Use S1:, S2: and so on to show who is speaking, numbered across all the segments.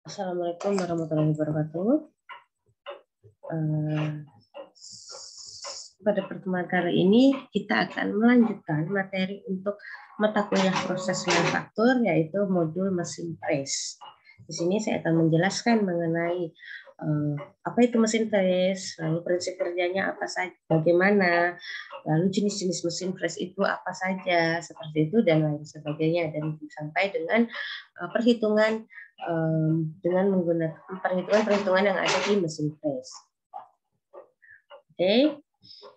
S1: Assalamualaikum warahmatullahi wabarakatuh. Pada pertemuan kali ini kita akan melanjutkan materi untuk mata kuliah proses manufaktur, yaitu modul mesin press. Di sini saya akan menjelaskan mengenai apa itu mesin press, lalu prinsip kerjanya apa saja, bagaimana, lalu jenis-jenis mesin press itu apa saja, seperti itu dan lain sebagainya, dan sampai dengan perhitungan dengan menggunakan perhitungan yang ada di mesin press. Oke,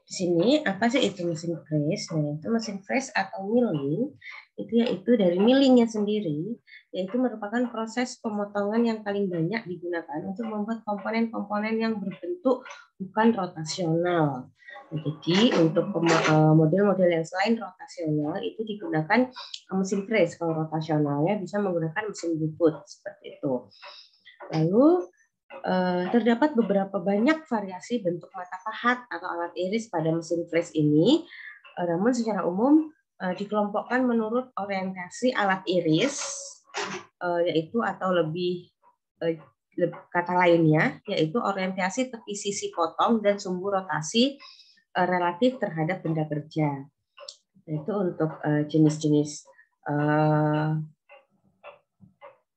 S1: di sini apa sih itu mesin press? Nah, itu mesin press atau milling itu yaitu dari millingnya sendiri, yaitu merupakan proses pemotongan yang paling banyak digunakan untuk membuat komponen-komponen yang berbentuk bukan rotasional. Nah, jadi untuk model-model yang selain rotasional itu digunakan mesin press. Kalau rotasionalnya bisa menggunakan mesin bubut seperti itu. Lalu terdapat beberapa banyak variasi bentuk mata pahat atau alat iris pada mesin press ini, namun secara umum dikelompokkan menurut orientasi alat iris, yaitu atau lebih kata lainnya, yaitu orientasi tepi sisi potong dan sumbu rotasi relatif terhadap benda kerja. Itu untuk jenis-jenis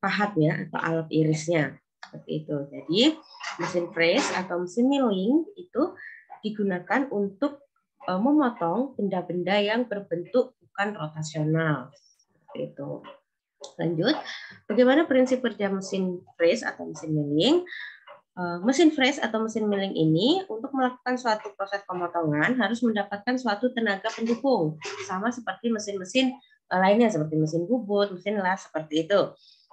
S1: pahat ya atau alat irisnya seperti itu. Jadi mesin press atau mesin milling itu digunakan untuk memotong benda-benda yang berbentuk bukan rotasional seperti itu. Lanjut, bagaimana prinsip kerja mesin press atau mesin milling? Mesin press atau mesin milling ini untuk melakukan suatu proses pemotongan harus mendapatkan suatu tenaga pendukung, sama seperti mesin-mesin lainnya seperti mesin bubut, mesin las seperti itu.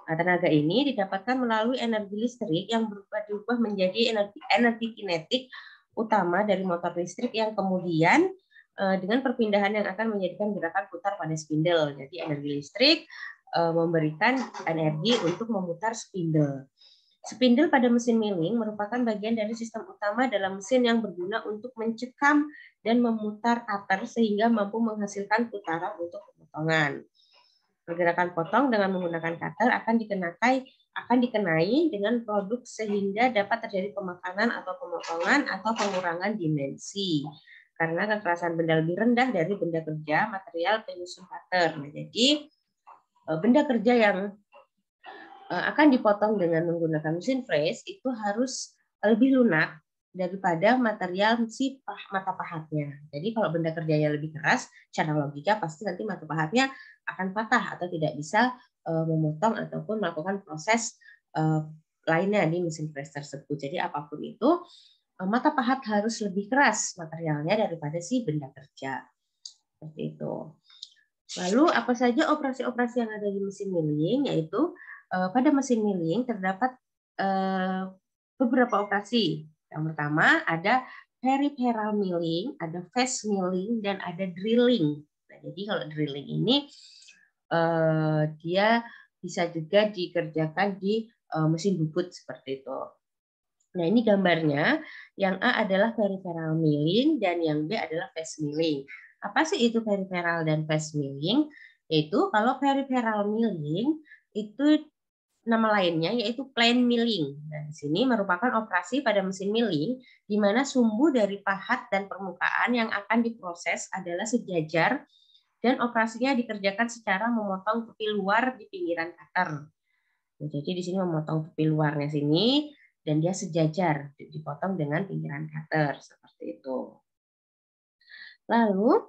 S1: Tenaga ini didapatkan melalui energi listrik yang berubah menjadi energi kinetik utama dari motor listrik yang kemudian dengan perpindahan yang akan menjadikan gerakan putar pada spindle. Jadi energi listrik memberikan energi untuk memutar spindle. Spindle pada mesin milling merupakan bagian dari sistem utama dalam mesin yang berguna untuk mencekam dan memutar cutter sehingga mampu menghasilkan putaran untuk pemotongan. Pergerakan potong dengan menggunakan cutter akan dikenai dengan produk sehingga dapat terjadi pemakanan atau pemotongan atau pengurangan dimensi. Karena kekerasan benda lebih rendah dari benda kerja material penyusun cutter. Nah, jadi benda kerja yang akan dipotong dengan menggunakan mesin press itu harus lebih lunak daripada material si mata pahatnya. Jadi kalau benda kerjanya lebih keras, secara logika pasti nanti mata pahatnya akan patah atau tidak bisa memotong ataupun melakukan proses lainnya di mesin press tersebut. Jadi apapun itu, mata pahat harus lebih keras materialnya daripada si benda kerja. Seperti itu. Lalu apa saja operasi-operasi yang ada di mesin milling, yaitu pada mesin milling terdapat beberapa operasi. Yang pertama ada peripheral milling, ada fast milling, dan ada drilling. Nah, jadi kalau drilling ini dia bisa juga dikerjakan di mesin bubut seperti itu. Nah, ini gambarnya. Yang A adalah peripheral milling dan yang B adalah fast milling. Apa sih itu peripheral dan fast milling? Yaitu kalau peripheral milling itu nama lainnya yaitu plain milling. Nah, di sini merupakan operasi pada mesin milling di mana sumbu dari pahat dan permukaan yang akan diproses adalah sejajar dan operasinya dikerjakan secara memotong tepi luar di pinggiran cutter. Nah, jadi di sini memotong tepi luarnya sini dan dia sejajar dipotong dengan pinggiran cutter seperti itu. Lalu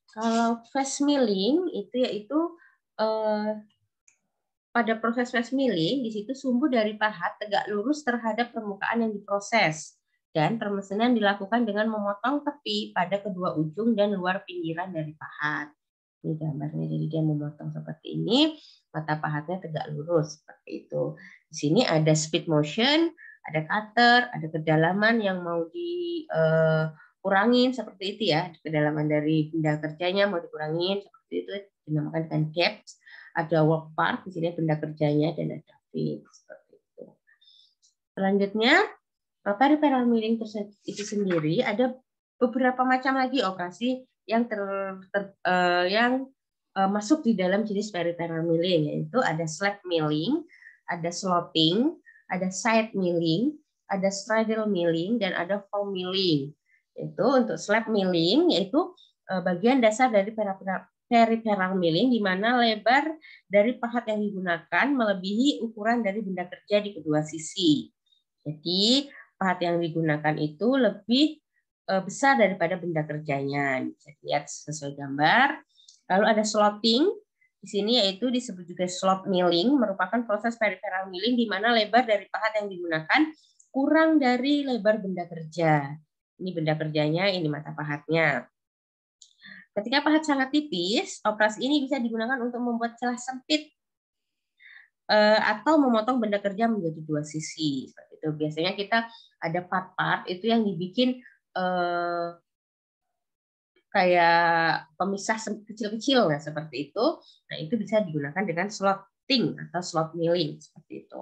S1: kalau fast milling itu yaitu pada proses fast milling, di situ sumbu dari pahat tegak lurus terhadap permukaan yang diproses. Dan permesinan dilakukan dengan memotong tepi pada kedua ujung dan luar pinggiran dari pahat. Ini gambarnya, jadi dia memotong seperti ini, mata pahatnya tegak lurus, seperti itu. Di sini ada speed motion, ada cutter, ada kedalaman yang mau dikurangin, seperti itu ya. Kedalaman dari benda kerjanya mau dikurangin, seperti itu, dinamakan dengan gaps. Ada work part, di sini benda kerjanya, dan ada fit seperti itu. Selanjutnya Peripheral milling itu sendiri ada beberapa macam lagi operasi yang masuk di dalam jenis peripheral milling, yaitu ada slab milling, ada slotting, ada side milling, ada straddle milling, dan ada foam milling. Itu untuk slab milling, yaitu bagian dasar dari peripheral milling, di mana lebar dari pahat yang digunakan melebihi ukuran dari benda kerja di kedua sisi. Jadi pahat yang digunakan itu lebih besar daripada benda kerjanya. Bisa dilihat sesuai gambar. Lalu ada slotting. Di sini yaitu disebut juga slot milling, merupakan proses peripheral milling di mana lebar dari pahat yang digunakan kurang dari lebar benda kerja. Ini benda kerjanya, ini mata pahatnya. Ketika pahat sangat tipis, operasi ini bisa digunakan untuk membuat celah sempit atau memotong benda kerja menjadi dua sisi. Seperti itu. Biasanya kita ada part-part itu yang dibikin kayak pemisah kecil-kecil, nah seperti itu. Nah itu bisa digunakan dengan slotting atau slot milling seperti itu.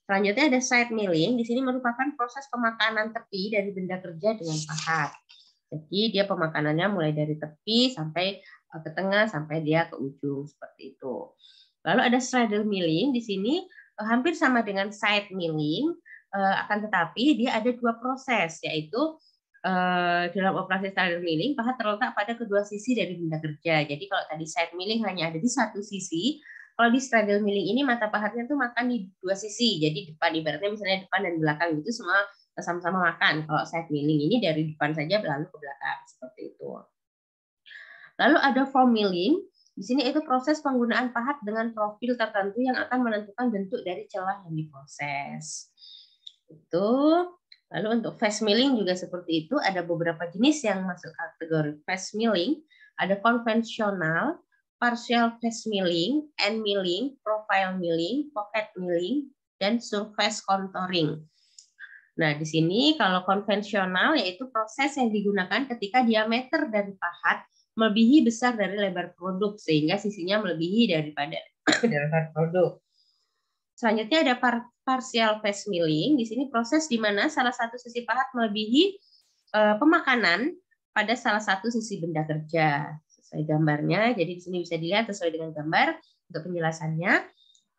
S1: Selanjutnya ada side milling. Di sini merupakan proses pemakanan tepi dari benda kerja dengan pahat. Jadi dia pemakanannya mulai dari tepi sampai ke tengah sampai dia ke ujung seperti itu. Lalu ada straddle milling. Di sini hampir sama dengan side milling, akan tetapi dia ada dua proses, yaitu dalam operasi straddle milling pahat terletak pada kedua sisi dari benda kerja. Jadi kalau tadi side milling hanya ada di satu sisi, kalau di straddle milling ini mata pahatnya tuh makan di dua sisi. Jadi depan, ibaratnya misalnya depan dan belakang itu semua sama-sama makan. Kalau side milling ini dari depan saja lalu ke belakang seperti itu. Lalu ada foam milling. Di sini itu proses penggunaan pahat dengan profil tertentu yang akan menentukan bentuk dari celah yang diproses. Itu. Lalu untuk fast milling juga seperti itu, ada beberapa jenis yang masuk kategori fast milling, ada konvensional, partial fast milling, end milling, profile milling, pocket milling, dan surface contouring. Nah, di sini kalau konvensional yaitu proses yang digunakan ketika diameter dari pahat melebihi besar dari lebar produk sehingga sisinya melebihi daripada lebar produk. Selanjutnya ada partial fast milling. Di sini proses di mana salah satu sisi pahat melebihi pemakanan pada salah satu sisi benda kerja. Sesuai gambarnya, jadi di sini bisa dilihat sesuai dengan gambar untuk penjelasannya.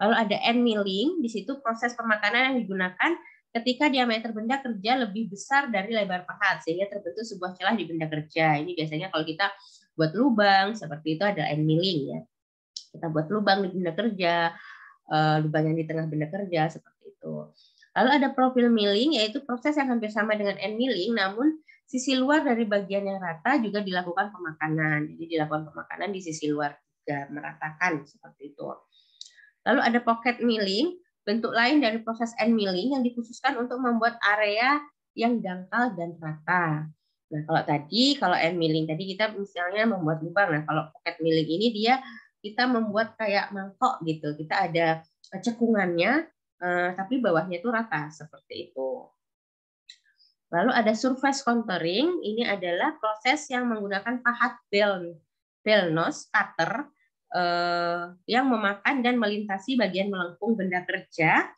S1: Lalu ada end milling, di situ proses pemakanan yang digunakan ketika diameter benda kerja lebih besar dari lebar pahat sehingga terbentuk sebuah celah di benda kerja. Ini biasanya kalau kita buat lubang seperti itu ada end milling ya. Kita buat lubang di benda kerja, lubang yang di tengah benda kerja seperti itu. Lalu ada profil milling, yaitu proses yang hampir sama dengan end milling, namun sisi luar dari bagian yang rata juga dilakukan pemakanan. Jadi dilakukan pemakanan di sisi luar juga meratakan seperti itu. Lalu ada pocket milling, bentuk lain dari proses end milling yang dikhususkan untuk membuat area yang dangkal dan rata. Nah, kalau end milling tadi kita misalnya membuat lubang. Nah, kalau pocket milling ini kita membuat kayak mangkok gitu. Kita ada cekungannya, tapi bawahnya itu rata seperti itu. Lalu ada surface contouring. Ini adalah proses yang menggunakan pahat bell nose cutter yang memakan dan melintasi bagian melengkung benda kerja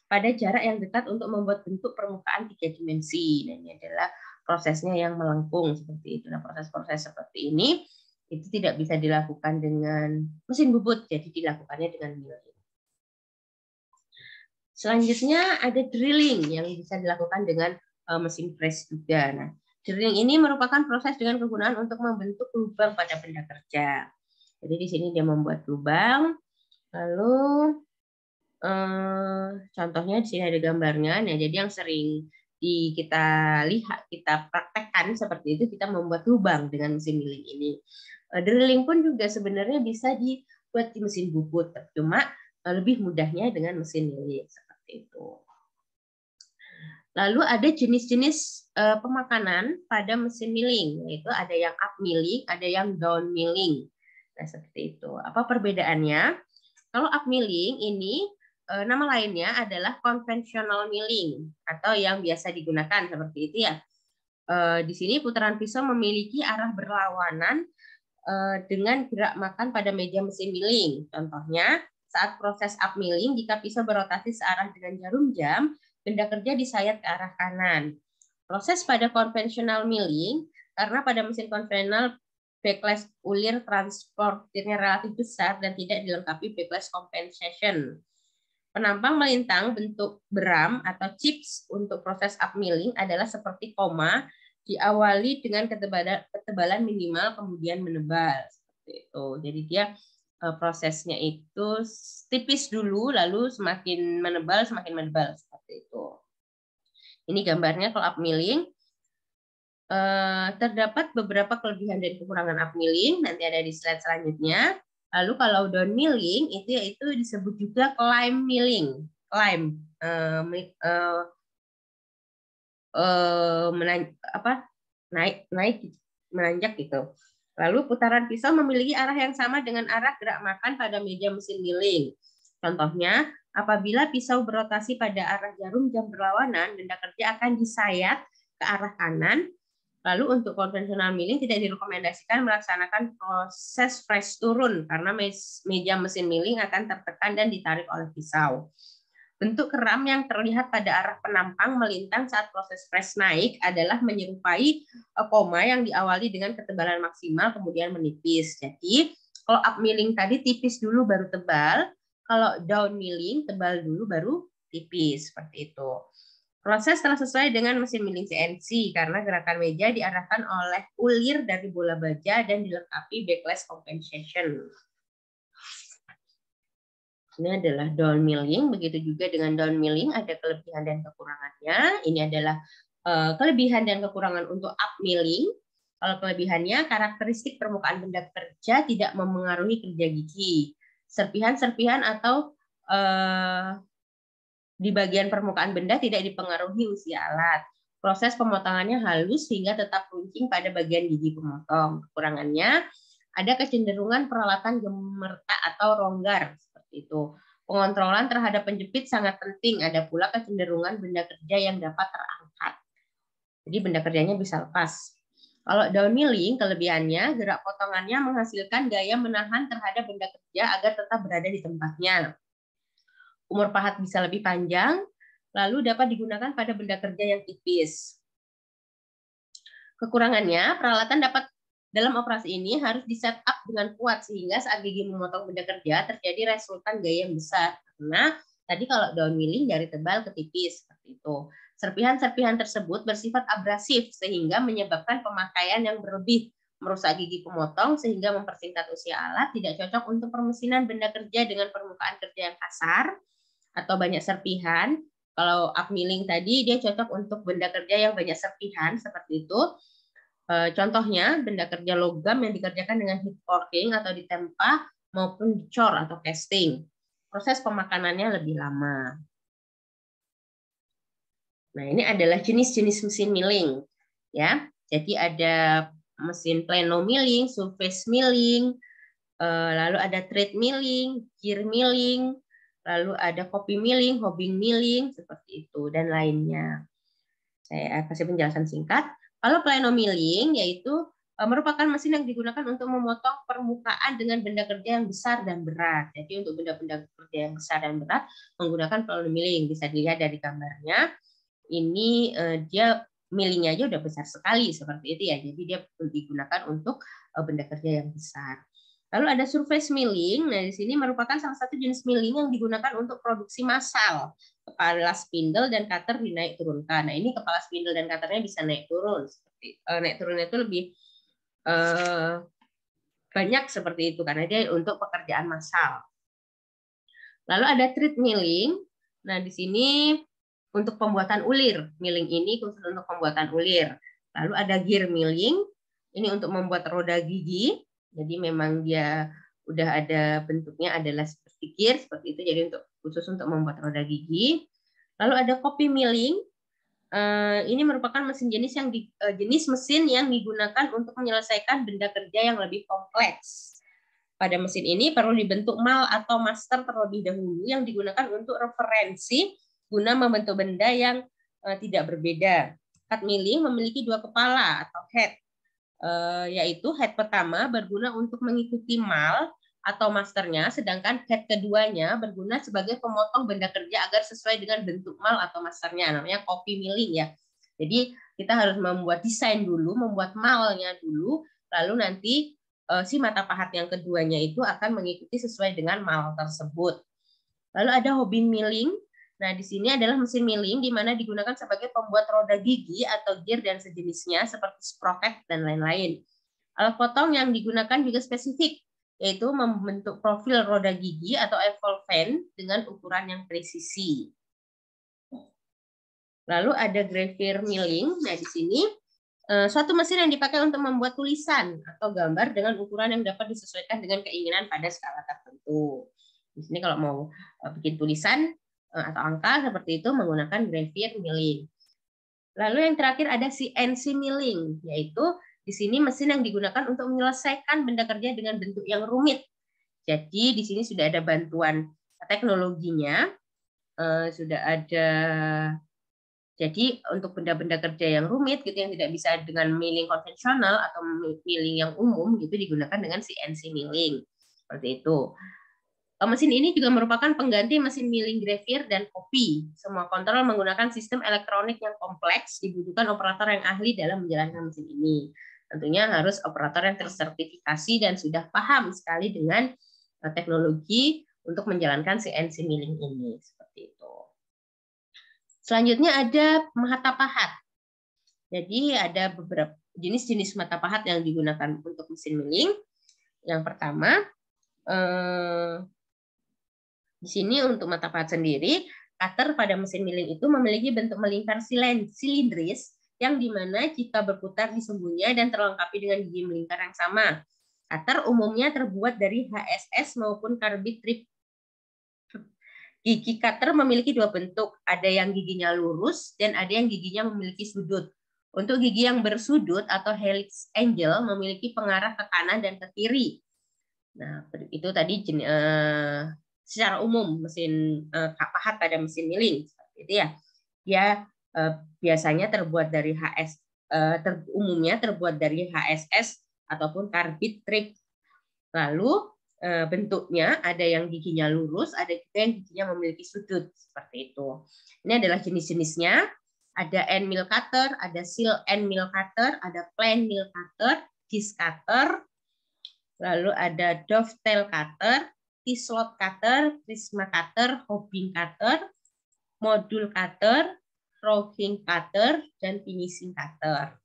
S1: pada jarak yang dekat untuk membuat bentuk permukaan 3 dimensi. Dan ini adalah prosesnya yang melengkung seperti itu. Nah, proses-proses seperti ini itu tidak bisa dilakukan dengan mesin bubut, jadi dilakukannya dengan milling. Selanjutnya ada drilling yang bisa dilakukan dengan mesin press juga. Nah, drilling ini merupakan proses dengan kegunaan untuk membentuk lubang pada benda kerja. Jadi di sini dia membuat lubang, lalu contohnya di sini ada gambarnya. Nah, jadi yang sering kita lihat, kita praktekkan seperti itu, kita membuat lubang dengan mesin milling ini. Drilling pun juga sebenarnya bisa dibuat di mesin bubut, cuma lebih mudahnya dengan mesin milling seperti itu. Lalu ada jenis-jenis pemakanan pada mesin milling, yaitu ada yang up milling, ada yang down milling. Nah, seperti itu. Apa perbedaannya? Kalau up milling ini nama lainnya adalah conventional milling atau yang biasa digunakan seperti itu ya. Di sini putaran pisau memiliki arah berlawanan dengan gerak makan pada meja mesin milling. Contohnya, saat proses up milling, jika pisau berotasi searah dengan jarum jam, benda kerja disayat ke arah kanan. Proses pada konvensional milling, karena pada mesin konvensional backlash ulir transportirnya relatif besar dan tidak dilengkapi backlash compensation. Penampang melintang bentuk beram atau chips untuk proses upmilling adalah seperti koma, diawali dengan ketebalan minimal kemudian menebal. Seperti itu. Jadi dia prosesnya itu tipis dulu, lalu semakin menebal seperti itu. Ini gambarnya kalau upmilling. Terdapat beberapa kelebihan dan kekurangan upmilling, nanti ada di slide selanjutnya. Lalu kalau downmilling itu yaitu disebut juga climb milling. Climb naik menanjak gitu. Lalu putaran pisau memiliki arah yang sama dengan arah gerak makan pada meja mesin milling. Contohnya, apabila pisau berotasi pada arah jarum jam berlawanan, benda kerja akan disayat ke arah kanan. Lalu untuk konvensional milling tidak direkomendasikan melaksanakan proses press turun karena meja mesin milling akan tertekan dan ditarik oleh pisau. Bentuk keram yang terlihat pada arah penampang melintang saat proses press naik adalah menyerupai koma yang diawali dengan ketebalan maksimal kemudian menipis. Jadi kalau up milling tadi tipis dulu baru tebal, kalau down milling tebal dulu baru tipis, seperti itu. Proses telah sesuai dengan mesin milling CNC karena gerakan meja diarahkan oleh ulir dari bola baja dan dilengkapi backlash compensation. Ini adalah down milling, begitu juga dengan down milling ada kelebihan dan kekurangannya. Ini adalah kelebihan dan kekurangan untuk up milling. Kalau kelebihannya, karakteristik permukaan benda kerja tidak memengaruhi kerja gigi. Serpihan-serpihan atau di bagian permukaan benda tidak dipengaruhi usia alat. Proses pemotongannya halus sehingga tetap runcing pada bagian gigi pemotong. Kekurangannya, ada kecenderungan peralatan gemerta atau ronggar. Itu pengontrolan terhadap penjepit sangat penting. Ada pula kecenderungan benda kerja yang dapat terangkat. Jadi benda kerjanya bisa lepas. Kalau down milling, kelebihannya gerak potongannya menghasilkan gaya menahan terhadap benda kerja agar tetap berada di tempatnya. Umur pahat bisa lebih panjang, lalu dapat digunakan pada benda kerja yang tipis. Kekurangannya, peralatan dalam operasi ini harus di-set up dengan kuat sehingga saat gigi memotong benda kerja terjadi resultan gaya yang besar. Karena tadi kalau down milling dari tebal ke tipis seperti itu. Serpihan-serpihan tersebut bersifat abrasif sehingga menyebabkan pemakaian yang berlebih, merusak gigi pemotong sehingga mempersingkat usia alat, tidak cocok untuk permesinan benda kerja dengan permukaan kerja yang kasar atau banyak serpihan. Kalau up milling tadi dia cocok untuk benda kerja yang banyak serpihan seperti itu. Contohnya benda kerja logam yang dikerjakan dengan heat forking atau ditempa maupun dicor atau casting. Proses pemakanannya lebih lama. Nah, ini adalah jenis-jenis mesin milling, ya. Jadi ada mesin plano milling, surface milling, lalu ada thread milling, gear milling, lalu ada copy milling, hobbing milling, seperti itu dan lainnya. Saya kasih penjelasan singkat. Kalau plano milling yaitu merupakan mesin yang digunakan untuk memotong permukaan dengan benda kerja yang besar dan berat. Jadi untuk benda-benda kerja yang besar dan berat menggunakan plano milling. Bisa dilihat dari gambarnya. Ini dia millingnya aja udah besar sekali seperti itu ya. Jadi dia digunakan untuk benda kerja yang besar. Lalu ada surface milling. Nah, di sini merupakan salah satu jenis milling yang digunakan untuk produksi massal. Kepala spindle dan cutter dinaik turunkan. Nah, ini kepala spindle dan cutternya bisa naik turun. Seperti naik turunnya itu lebih banyak seperti itu karena dia untuk pekerjaan massal. Lalu ada thread milling. Nah, di sini untuk pembuatan ulir. Milling ini khusus untuk pembuatan ulir. Lalu ada gear milling. Ini untuk membuat roda gigi. Jadi memang dia udah ada bentuknya adalah seperti gear seperti itu. Jadi khusus untuk membuat roda gigi. Lalu ada copy milling. Ini merupakan jenis mesin yang digunakan untuk menyelesaikan benda kerja yang lebih kompleks. Pada mesin ini perlu dibentuk mal atau master terlebih dahulu yang digunakan untuk referensi guna membentuk benda yang tidak berbeda. Cut milling memiliki dua kepala atau head, yaitu head pertama berguna untuk mengikuti mal atau masternya, sedangkan head keduanya berguna sebagai pemotong benda kerja agar sesuai dengan bentuk mal atau masternya, namanya copy milling ya. Jadi kita harus membuat desain dulu, membuat malnya dulu, lalu nanti si mata pahat yang keduanya itu akan mengikuti sesuai dengan mal tersebut. Lalu ada hobby milling. Nah, di sini adalah mesin milling di mana digunakan sebagai pembuat roda gigi atau gear dan sejenisnya seperti sprocket dan lain-lain. Alat potong yang digunakan juga spesifik, yaitu membentuk profil roda gigi atau evolven dengan ukuran yang presisi. Lalu ada graver milling. Nah, di sini suatu mesin yang dipakai untuk membuat tulisan atau gambar dengan ukuran yang dapat disesuaikan dengan keinginan pada skala tertentu. Di sini kalau mau bikin tulisan atau angka seperti itu menggunakan graver milling. Lalu yang terakhir ada CNC milling, yaitu di sini mesin yang digunakan untuk menyelesaikan benda kerja dengan bentuk yang rumit. Jadi di sini sudah ada bantuan teknologinya, sudah ada. Jadi untuk benda-benda kerja yang rumit gitu yang tidak bisa dengan milling konvensional atau milling yang umum gitu digunakan dengan CNC milling. Seperti itu. Mesin ini juga merupakan pengganti mesin milling graver dan copy. Semua kontrol menggunakan sistem elektronik yang kompleks, dibutuhkan operator yang ahli dalam menjalankan mesin ini. Tentunya harus operator yang tersertifikasi dan sudah paham sekali dengan teknologi untuk menjalankan CNC milling ini. Seperti itu. Selanjutnya ada mata pahat. Jadi ada beberapa jenis-jenis mata pahat yang digunakan untuk mesin milling. Yang pertama, di sini untuk mata pahat sendiri, cutter pada mesin milling itu memiliki bentuk melingkar silindris yang dimana jika berputar di sumbunya dan terlengkapi dengan gigi melingkar yang sama. Cutter umumnya terbuat dari HSS maupun karbit trip. Gigi cutter memiliki dua bentuk, ada yang giginya lurus dan ada yang giginya memiliki sudut. Untuk gigi yang bersudut atau helix angel memiliki pengarah ke kanan dan ke kiri. Nah, itu tadi secara umum mesin pahat pada mesin milling seperti itu ya. Dia biasanya terbuat dari umumnya terbuat dari HSS ataupun karbit trip. Lalu bentuknya ada yang giginya lurus, ada juga yang giginya memiliki sudut seperti itu. Ini adalah jenis-jenisnya. Ada end mill cutter, ada seal end mill cutter, ada plain mill cutter, disc cutter, lalu ada dovetail cutter, T-slot cutter, prisma cutter, hobbing cutter, modul cutter, roughing cutter, dan finishing cutter.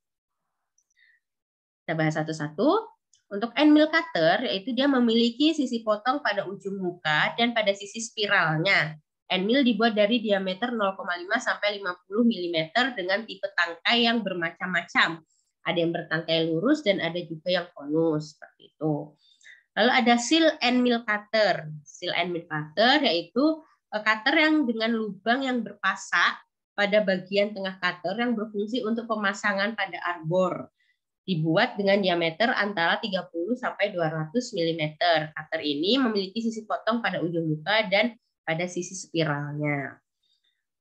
S1: Kita bahas satu-satu. Untuk end mill cutter, yaitu dia memiliki sisi potong pada ujung muka dan pada sisi spiralnya. End mill dibuat dari diameter 0,5 sampai 50 mm dengan tipe tangkai yang bermacam-macam. Ada yang bertangkai lurus dan ada juga yang konus seperti itu. Lalu ada seal end mill cutter. Seal end mill cutter yaitu cutter yang dengan lubang yang berpasak pada bagian tengah cutter yang berfungsi untuk pemasangan pada arbor. Dibuat dengan diameter antara 30 sampai 200 mm. Cutter ini memiliki sisi potong pada ujung muka dan pada sisi spiralnya.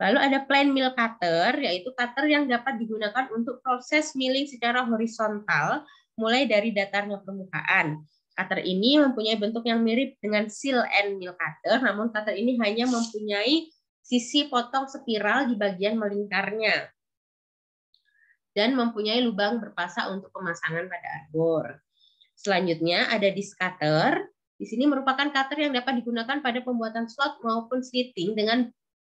S1: Lalu ada plain mill cutter, yaitu cutter yang dapat digunakan untuk proses milling secara horizontal, mulai dari datarnya permukaan. Cutter ini mempunyai bentuk yang mirip dengan seal end mill cutter, namun cutter ini hanya mempunyai sisi potong spiral di bagian melingkarnya dan mempunyai lubang berpasak untuk pemasangan pada arbor. Selanjutnya ada disc cutter. Di sini merupakan cutter yang dapat digunakan pada pembuatan slot maupun slitting dengan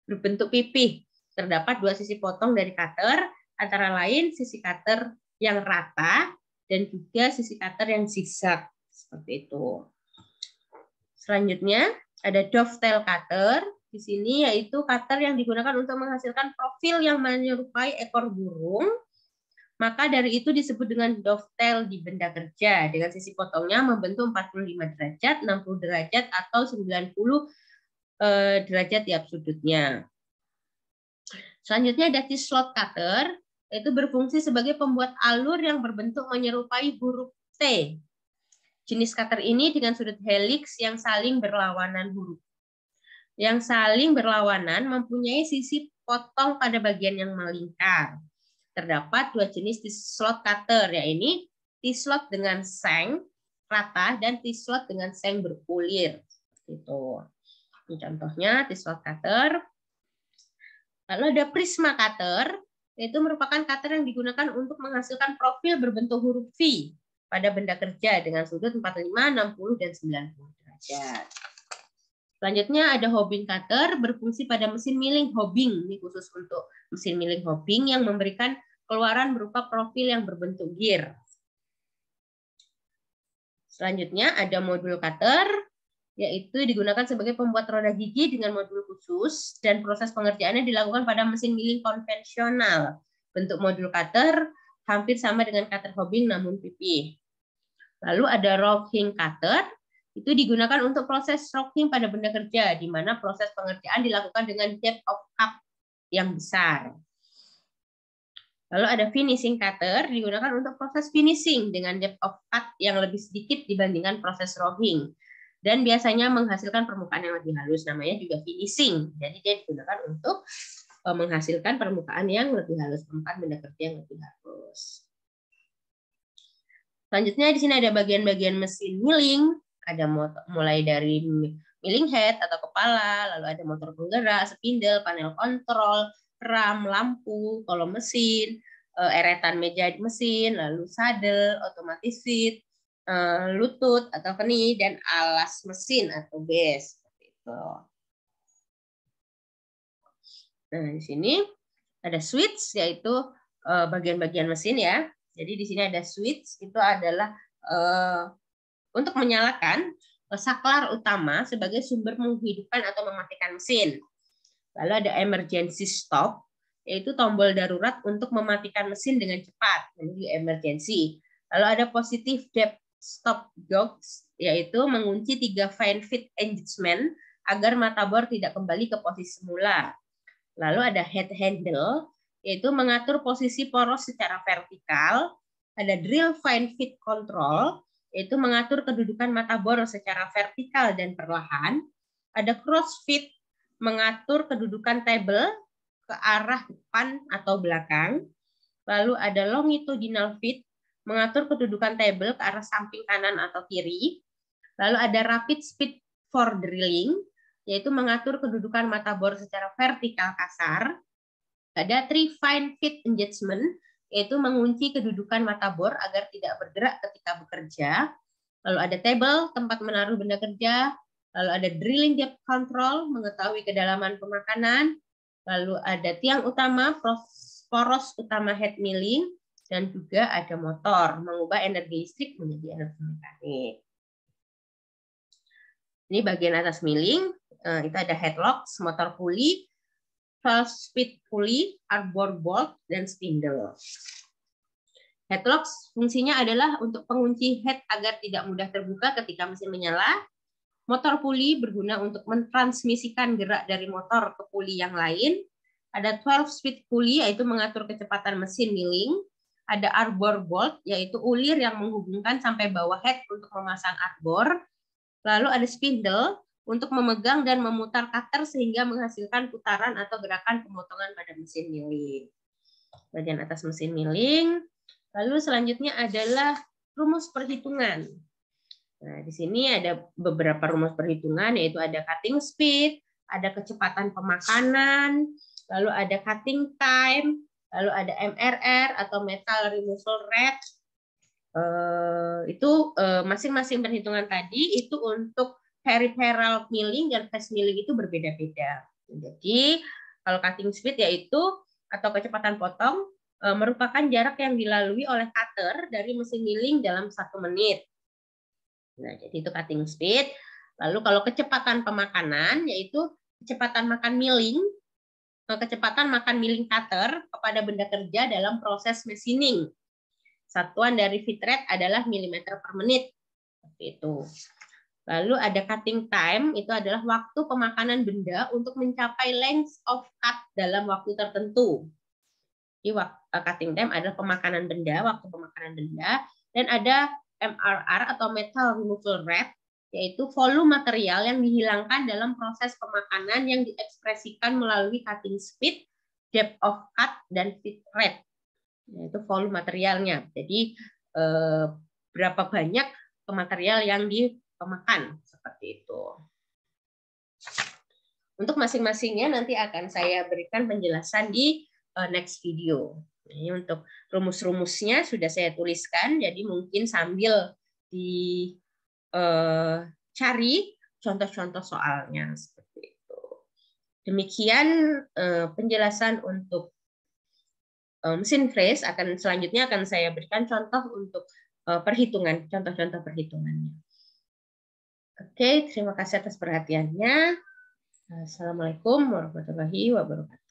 S1: berbentuk pipih. Terdapat dua sisi potong dari cutter, antara lain sisi cutter yang rata dan juga sisi cutter yang zigzag. Seperti itu. Selanjutnya ada dovetail cutter. Di sini yaitu cutter yang digunakan untuk menghasilkan profil yang menyerupai ekor burung. Maka dari itu disebut dengan dovetail di benda kerja. Dengan sisi potongnya membentuk 45 derajat, 60 derajat, atau 90 derajat tiap sudutnya. Selanjutnya ada T-slot cutter, yaitu berfungsi sebagai pembuat alur yang berbentuk menyerupai huruf T. Jenis cutter ini dengan sudut helix yang saling berlawanan mempunyai sisi potong pada bagian yang melingkar. Terdapat dua jenis T-slot cutter, yaitu T-slot dengan seng rata dan T-slot dengan seng berulir. Gitu. Ini contohnya T-slot cutter. Lalu ada prisma cutter, yaitu merupakan cutter yang digunakan untuk menghasilkan profil berbentuk huruf V pada benda kerja dengan sudut 45, 60, dan 90 derajat. Selanjutnya ada hobbing cutter, berfungsi pada mesin milling hobbing. Ini khusus untuk mesin milling hobbing yang memberikan keluaran berupa profil yang berbentuk gear. Selanjutnya ada modul cutter, yaitu digunakan sebagai pembuat roda gigi dengan modul khusus, dan proses pengerjaannya dilakukan pada mesin milling konvensional. Bentuk modul cutter hampir sama dengan cutter hobbing namun pipih. Lalu ada rocking cutter, itu digunakan untuk proses rocking pada benda kerja, di mana proses pengerjaan dilakukan dengan depth of cut yang besar. Lalu ada finishing cutter, digunakan untuk proses finishing dengan depth of cut yang lebih sedikit dibandingkan proses rocking. Dan biasanya menghasilkan permukaan yang lebih halus, namanya juga finishing. Jadi dia digunakan untuk menghasilkan permukaan yang lebih halus, permukaan benda kerja yang lebih halus. Selanjutnya di sini ada bagian-bagian mesin milling. Ada mulai dari milling head atau kepala, lalu ada motor penggerak, spindle, panel kontrol, ram, lampu, kolom mesin, eretan meja mesin, lalu saddle, automatic seat, lutut atau keni, dan alas mesin atau base. Nah, di sini ada switch, yaitu bagian-bagian mesin ya. Jadi di sini ada switch, itu adalah untuk menyalakan saklar utama sebagai sumber menghidupkan atau mematikan mesin. Lalu ada emergency stop, yaitu tombol darurat untuk mematikan mesin dengan cepat, menuju emergency. Lalu ada positive depth stop jobs, yaitu mengunci 3 fine fit engagement agar mata bor tidak kembali ke posisi semula. Lalu ada head handle, yaitu mengatur posisi poros secara vertikal. Ada drill fine fit control, yaitu mengatur kedudukan mata bor secara vertikal dan perlahan. Ada cross fit, mengatur kedudukan tabel ke arah depan atau belakang. Lalu ada longitudinal fit, mengatur kedudukan tabel ke arah samping kanan atau kiri. Lalu ada rapid speed for drilling, yaitu mengatur kedudukan mata bor secara vertikal kasar. Ada three fine fit engagement, yaitu mengunci kedudukan mata bor agar tidak bergerak ketika bekerja. Lalu ada table, tempat menaruh benda kerja. Lalu ada drilling depth control, mengetahui kedalaman pemakanan. Lalu ada tiang utama, poros utama head milling, dan juga ada motor, mengubah energi listrik menjadi energi mekanik. Ini bagian atas milling, itu ada headlocks, motor pulley, 12-speed pulley, arbor bolt, dan spindle. Headlocks fungsinya adalah untuk pengunci head agar tidak mudah terbuka ketika mesin menyala. Motor pulley berguna untuk mentransmisikan gerak dari motor ke pulley yang lain. Ada 12-speed pulley, yaitu mengatur kecepatan mesin milling. Ada arbor bolt, yaitu ulir yang menghubungkan sampai bawah head untuk memasang arbor. Lalu ada spindle, untuk memegang dan memutar cutter sehingga menghasilkan putaran atau gerakan pemotongan pada mesin milling. Bagian atas mesin milling. Lalu selanjutnya adalah rumus perhitungan. Nah, di sini ada beberapa rumus perhitungan, yaitu ada cutting speed, ada kecepatan pemakanan, lalu ada cutting time, lalu ada MRR atau metal removal rate. Itu masing-masing perhitungan tadi itu untuk peripheral milling dan fast milling itu berbeda-beda. Jadi kalau cutting speed yaitu atau kecepatan potong merupakan jarak yang dilalui oleh cutter dari mesin milling dalam 1 menit. Nah, jadi itu cutting speed. Lalu kalau kecepatan pemakanan yaitu kecepatan makan milling cutter kepada benda kerja dalam proses machining. Satuan dari feed rate adalah milimeter per menit. Seperti itu. Lalu ada cutting time, itu adalah waktu pemakanan benda untuk mencapai length of cut dalam waktu tertentu. Jadi cutting time adalah pemakanan benda, waktu pemakanan benda, dan ada MRR atau metal removal rate, yaitu volume material yang dihilangkan dalam proses pemakanan yang diekspresikan melalui cutting speed, depth of cut, dan feed rate. Yaitu volume materialnya. Jadi berapa banyak material yang dimakan seperti itu. Untuk masing-masingnya nanti akan saya berikan penjelasan di next video. Ini untuk rumus-rumusnya sudah saya tuliskan, jadi mungkin sambil dicari contoh-contoh soalnya seperti itu. Demikian penjelasan untuk mesin freeze. Selanjutnya akan saya berikan contoh untuk perhitungan, contoh-contoh perhitungannya. Oke, terima kasih atas perhatiannya. Assalamualaikum warahmatullahi wabarakatuh.